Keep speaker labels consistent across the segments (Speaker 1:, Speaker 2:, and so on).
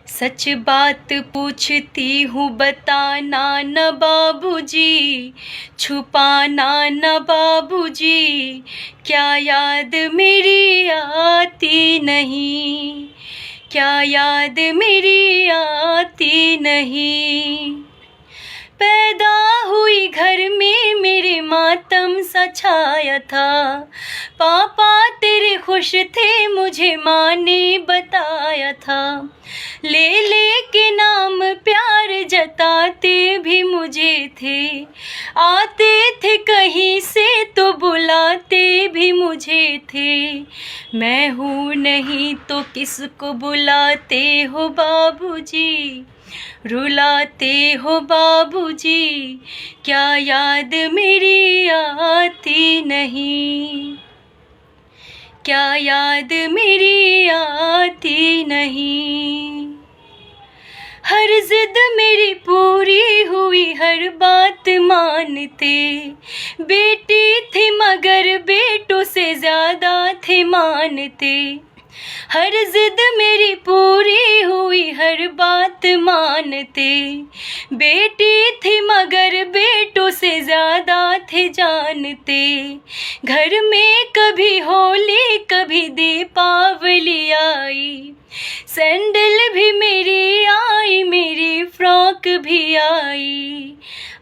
Speaker 1: सच बात पूछती हूँ बताना न बाबूजी, छुपाना न बाबूजी, क्या याद मेरी आती नहीं, क्या याद मेरी आती नहीं। पैदा हुई घर में मेरे मातम सा छाया था, पापा तेरे खुश थे मुझे माँ ने बताया था। ले ले के नाम प्यार जताते भी मुझे थे, आते थे कहीं से तो बुलाते भी मुझे थे। मैं हूँ नहीं तो किसको बुलाते हो बाबूजी, रुलाते हो बाबूजी, क्या याद मेरी आती नहीं, क्या याद मेरी आती नहीं। हर जिद मेरी पूरी हुई, हर बात मानते, बेटी थी मगर बेटों से ज़्यादा थे मानते। हर जिद मेरी पूरी हुई, हर बात मानते, बेटी थी मगर बेटों से ज़्यादा थे जानते। घर में कभी होली कभी दीपावली आई, सैंडल भी मेरी आई, मेरी फ्रॉक भी आई।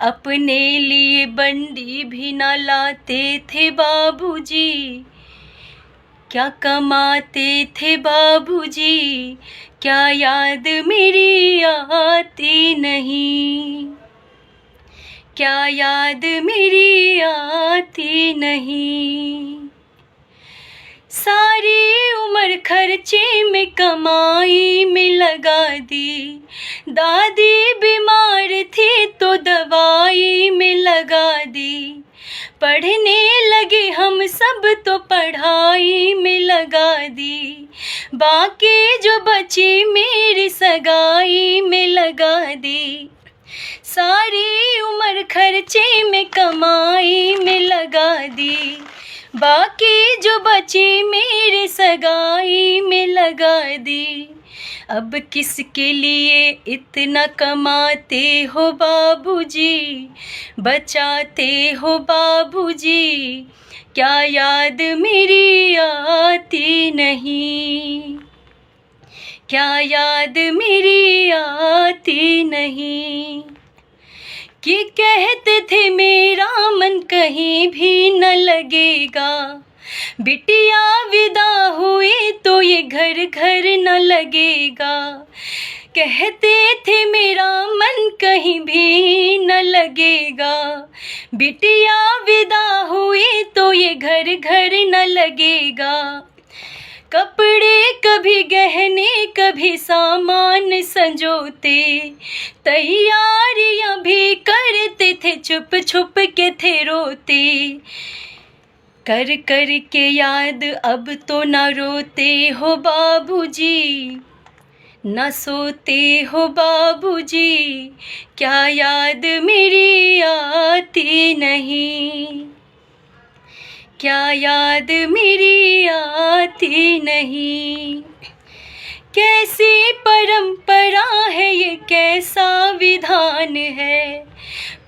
Speaker 1: अपने लिए बंडी भी ना लाते थे बाबूजी, क्या कमाते थे बाबूजी, क्या याद मेरी आती नहीं, क्या याद मेरी आती नहीं। सारी उम्र खर्चे में कमाई में लगा दी, दादी बीमार थी तो दवाई में लगा दी। पढ़ने लगे हम सब तो पढ़ाई में लगा दी, बाकी जो बची मेरी सगाई में लगा दी। सारी उम्र खर्चे में कमाई में लगा दी, बाकी जो बची मेरी सगाई में लगा दी। अब किसके लिए इतना कमाते हो बाबूजी, बचाते हो बाबूजी, क्या याद मेरी आती नहीं, क्या याद मेरी आती नहीं। कि कहते थे मेरा मन कहीं भी न लगेगा, बिटिया विदा हुई तो ये घर घर न लगेगा। कहते थे मेरा मन कहीं भी न लगेगा, बिटिया विदा हुई तो ये घर घर न लगेगा। कपड़े कभी गहने कभी सामान संजोते, तैयारियां भी करते थे छुप छुप के थे रोते। कर कर के याद अब तो न रोते हो बाबूजी, न सोते हो बाबूजी, क्या याद मेरी आती नहीं, क्या याद मेरी आती नहीं। कैसी परंपरा है ये कैसा विधान है,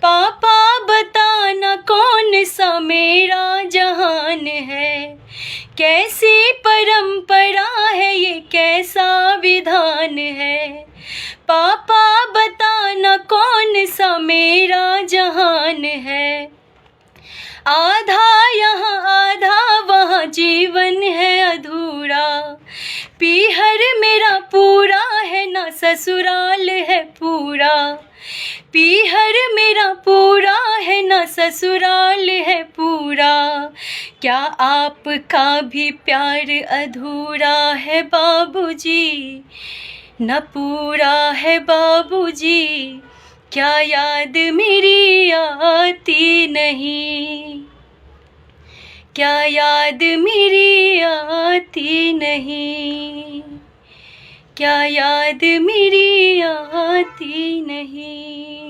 Speaker 1: पापा बताना कौन सा मेरा जहान है। कैसी परंपरा है ये कैसा विधान है, पापा बताना कौन सा मेरा जहान है। आधा यहाँ आधा वहाँ जीवन है अधूरा, पीहर मेरा पूरा है ना ससुराल है पूरा। पीहर मेरा पूरा है ना ससुराल है पूरा, क्या आपका भी प्यार अधूरा है बाबूजी, न पूरा है बाबूजी, क्या याद मेरी आती नहीं, क्या याद मेरी आती नहीं, क्या याद मेरी आती नहीं।